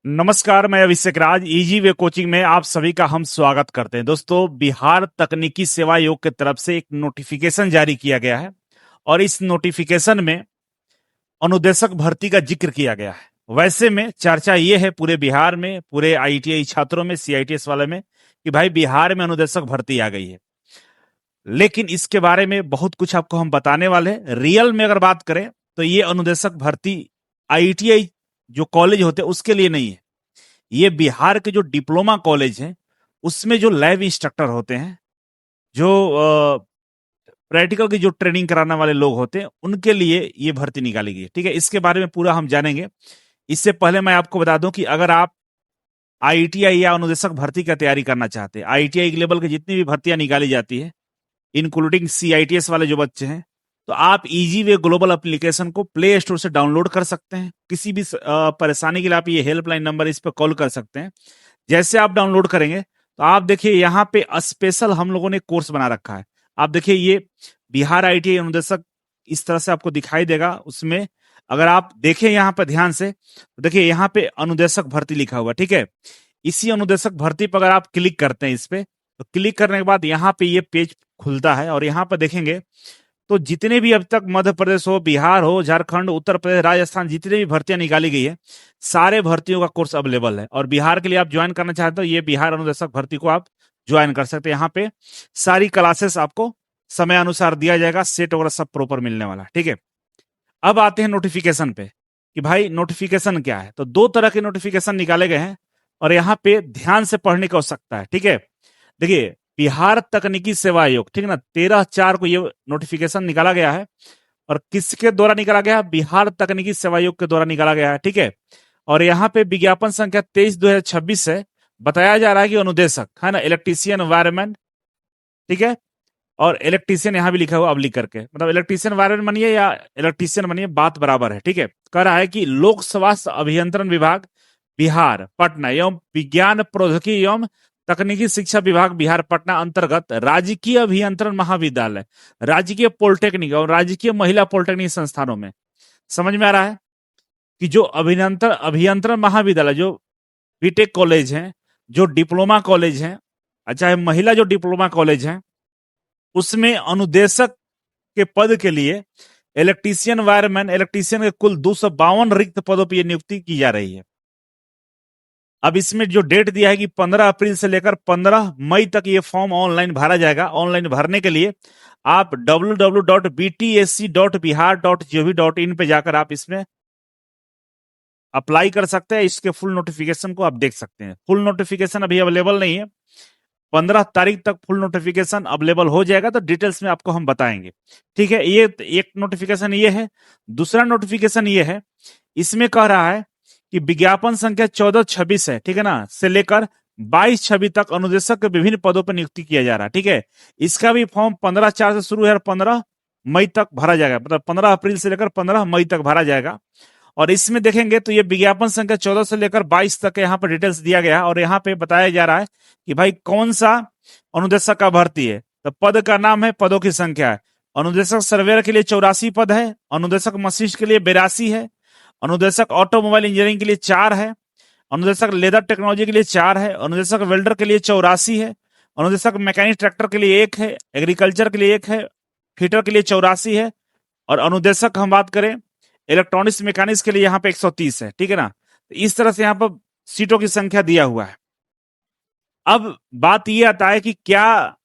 नमस्कार, मैं अभिषेक राज easy way coaching में आप सभी का हम स्वागत करते हैं। दोस्तों, बिहार तकनीकी सेवा आयोग की तरफ से एक नोटिफिकेशन जारी किया गया है और इस नोटिफिकेशन में अनुदेशक भर्ती का जिक्र किया गया है। वैसे में चर्चा ये है पूरे बिहार में, पूरे आईटीआई छात्रों में, सीआईटीएस वाले में, कि भाई बिहार में अनुदेशक भर्ती आ गई है। लेकिन इसके बारे में बहुत कुछ आपको हम बताने वाले हैं। रियल में अगर बात करें तो ये अनुदेशक भर्ती आईटीआई जो कॉलेज होते हैं उसके लिए नहीं है। ये बिहार के जो डिप्लोमा कॉलेज हैं उसमें जो लैब इंस्ट्रक्टर होते हैं, जो प्रैक्टिकल की जो ट्रेनिंग कराने वाले लोग होते हैं, उनके लिए ये भर्ती निकाली गई है। ठीक है, इसके बारे में पूरा हम जानेंगे। इससे पहले मैं आपको बता दूं कि अगर आप आईटीआई या अनुदेशक भर्ती का तैयारी करना चाहते हैं, आईटीआई लेवल की जितनी भी भर्तियां निकाली जाती है, इंक्लूडिंग सीआईटीएस वाले जो बच्चे हैं, तो आप इजी वे ग्लोबल एप्लीकेशन को प्ले स्टोर से डाउनलोड कर सकते हैं। किसी भी परेशानी के लिए आप ये हेल्पलाइन नंबर इस पर कॉल कर सकते हैं। जैसे आप डाउनलोड करेंगे तो आप देखिए यहाँ पे स्पेशल हम लोगों ने कोर्स बना रखा है। आप देखिए ये बिहार आईटीआई अनुदेशक इस तरह से आपको दिखाई देगा। उसमें अगर आप देखें यहाँ पे ध्यान से तो देखिए यहाँ पे अनुदेशक भर्ती लिखा हुआ, ठीक है। इसी अनुदेशक भर्ती पर अगर आप क्लिक करते हैं इस पे, तो क्लिक करने के बाद यहाँ पे ये पेज खुलता है और यहाँ पर देखेंगे तो जितने भी अब तक मध्य प्रदेश हो, बिहार हो, झारखंड, उत्तर प्रदेश, राजस्थान, जितने भी भर्तियां निकाली गई है, सारे भर्तियों का कोर्स अवेलेबल है। और बिहार के लिए आप ज्वाइन करना चाहते हो, ये बिहार अनुदेशक भर्ती को आप ज्वाइन कर सकते हैं। यहाँ पे सारी क्लासेस आपको समय अनुसार दिया जाएगा, सेट वगैरह सब प्रॉपर मिलने वाला, ठीक है। अब आते हैं नोटिफिकेशन पे कि भाई नोटिफिकेशन क्या है। तो दो तरह के नोटिफिकेशन निकाले गए हैं और यहाँ पे ध्यान से पढ़ने की आवश्यकता है, ठीक है। देखिए, बिहार तकनीकी सेवा आयोग, ठीक है ना, 13/4 को ये नोटिफिकेशन निकाला गया है और किसके द्वारा निकाला गया है? बिहार तकनीकी सेवा आयोग के द्वारा निकाला गया है, ठीक है। और यहाँ पे विज्ञापन संख्या 23/2026 है। बताया जा रहा है कि अनुदेशक है ना, इलेक्ट्रीशियन वायरमैन, ठीक है। और इलेक्ट्रीशियन यहाँ भी लिखा हुआ अब्लिक करके, मतलब इलेक्ट्रीशियन वायरमैन बनिए या इलेक्ट्रीशियन बनिए, बात बराबर है, ठीक है। कह रहा है कि लोक स्वास्थ्य अभियंत्रण विभाग बिहार पटना एवं विज्ञान प्रौद्योगिकी एवं तकनीकी शिक्षा विभाग बिहार पटना अंतर्गत राजकीय अभियंत्रण महाविद्यालय, राजकीय पॉलिटेक्निक और राजकीय महिला पॉलिटेक्निक संस्थानों में, समझ में आ रहा है कि जो अभियंत्रण महाविद्यालय, जो बीटेक कॉलेज हैं, जो डिप्लोमा कॉलेज हैं, अच्छा महिला जो डिप्लोमा कॉलेज हैं, उसमें अनुदेशक के पद के लिए इलेक्ट्रीशियन वायरमैन, इलेक्ट्रीशियन के कुल 252 रिक्त पदों पर नियुक्ति की जा रही है। अब इसमें जो डेट दिया है कि 15 अप्रैल से लेकर 15 मई तक ये फॉर्म ऑनलाइन भरा जाएगा। ऑनलाइन भरने के लिए आप www.btsc.bihar.gov.in पे जाकर आप इसमें अप्लाई कर सकते हैं। इसके फुल नोटिफिकेशन को आप देख सकते हैं। फुल नोटिफिकेशन अभी अवेलेबल नहीं है, 15 तारीख तक फुल नोटिफिकेशन अवेलेबल हो जाएगा, तो डिटेल्स में आपको हम बताएंगे, ठीक है। ये एक नोटिफिकेशन ये है। दूसरा नोटिफिकेशन ये है, इसमें कह रहा है कि विज्ञापन संख्या 1426 है, ठीक है ना, से लेकर 2226 तक अनुदेशक के विभिन्न पदों पर नियुक्ति किया जा रहा है, ठीक है। इसका भी फॉर्म 15/4 से शुरू है और 15 मई तक भरा जाएगा, मतलब 15 अप्रैल से लेकर 15 मई तक भरा जाएगा। और इसमें देखेंगे तो ये विज्ञापन संख्या 14 से लेकर 22 तक यहाँ पर डिटेल्स दिया गया है और यहाँ पे बताया जा रहा है कि भाई कौन सा अनुदेशक का भर्ती है। तो पद का नाम है, पदों की संख्या है। अनुदेशक सर्वेयर के लिए 84 पद है, अनुदेशक मशीनिस्ट के लिए 82 है, अनुदेशक ऑटोमोबाइल इंजीनियरिंग के लिए 4 है, अनुदेशक लेदर टेक्नोलॉजी के लिए 4 है, अनुदेशक वेल्डर के लिए 84 है, अनुदेशक मैकेनिक ट्रैक्टर के लिए 1 है, एग्रीकल्चर के लिए 1 है, फिटर के लिए 84 है, और अनुदेशक हम बात करें इलेक्ट्रॉनिक्स मैकेनिक्स के लिए यहाँ पे 130 है, ठीक है ना। इस तरह से यहाँ पर सीटों की संख्या दिया हुआ है। अब बात यह आता है कि क्या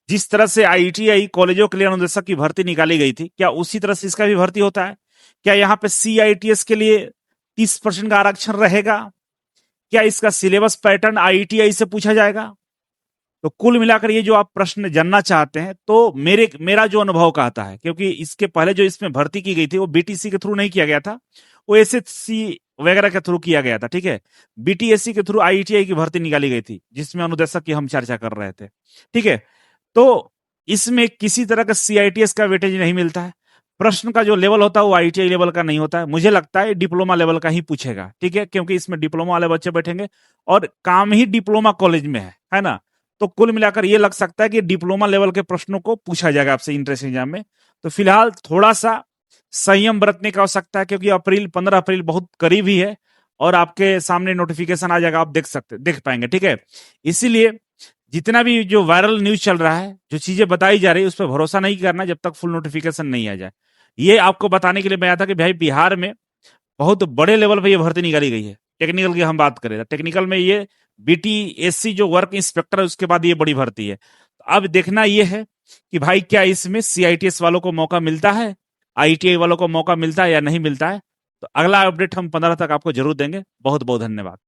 जिस तरह से आईटीआई कॉलेजों के लिए अनुदेशक की भर्ती निकाली गई थी, क्या उसी तरह से इसका भी भर्ती होता है? क्या यहाँ पे सीआईटीएस के लिए 30% का आरक्षण रहेगा? क्या इसका सिलेबस पैटर्न आईटीआई से पूछा जाएगा? तो कुल मिलाकर ये जो आप प्रश्न जानना चाहते हैं, तो मेरा जो अनुभव कहता है, क्योंकि इसके पहले जो इसमें भर्ती की गई थी वो बीटीसी के थ्रू नहीं किया गया था, वो एसएससी वगैरह के थ्रू किया गया था, ठीक है। बीटीएससी के थ्रू आईटीआई की भर्ती निकाली गई थी, जिसमें अनुदेशक की हम चर्चा कर रहे थे, ठीक है। तो इसमें किसी तरह का सीआईटीएस का वेटेज नहीं मिलता है। प्रश्न का जो लेवल होता है वो आईटीआई लेवल का नहीं होता है। मुझे लगता है डिप्लोमा लेवल का ही पूछेगा, ठीक है, क्योंकि इसमें डिप्लोमा वाले बच्चे बैठेंगे और काम ही डिप्लोमा कॉलेज में है ना। तो कुल मिलाकर ये लग सकता है कि डिप्लोमा लेवल के प्रश्नों को पूछा जाएगा आपसे इंट्रेंस एग्जाम में। तो फिलहाल थोड़ा सा संयम बरतने की आवश्यकता है, क्योंकि 15 अप्रैल बहुत करीब ही है और आपके सामने नोटिफिकेशन आ जाएगा, आप देख पाएंगे। ठीक है, इसीलिए जितना भी जो वायरल न्यूज चल रहा है, जो चीजें बताई जा रही है, उस पर भरोसा नहीं करना जब तक फुल नोटिफिकेशन नहीं आ जाए। ये आपको बताने के लिए मैं आया था कि भाई बिहार में बहुत बड़े लेवल पे ये भर्ती निकाली गई है। टेक्निकल की हम बात करें, टेक्निकल में ये बीटीएससी जो वर्क इंस्पेक्टर है, उसके बाद ये बड़ी भर्ती है। तो अब देखना ये है कि भाई क्या इसमें सीआईटीएस वालों को मौका मिलता है, आईटीआई वालों को मौका मिलता है या नहीं मिलता है। तो अगला अपडेट हम 15 तक आपको जरूर देंगे। बहुत बहुत धन्यवाद।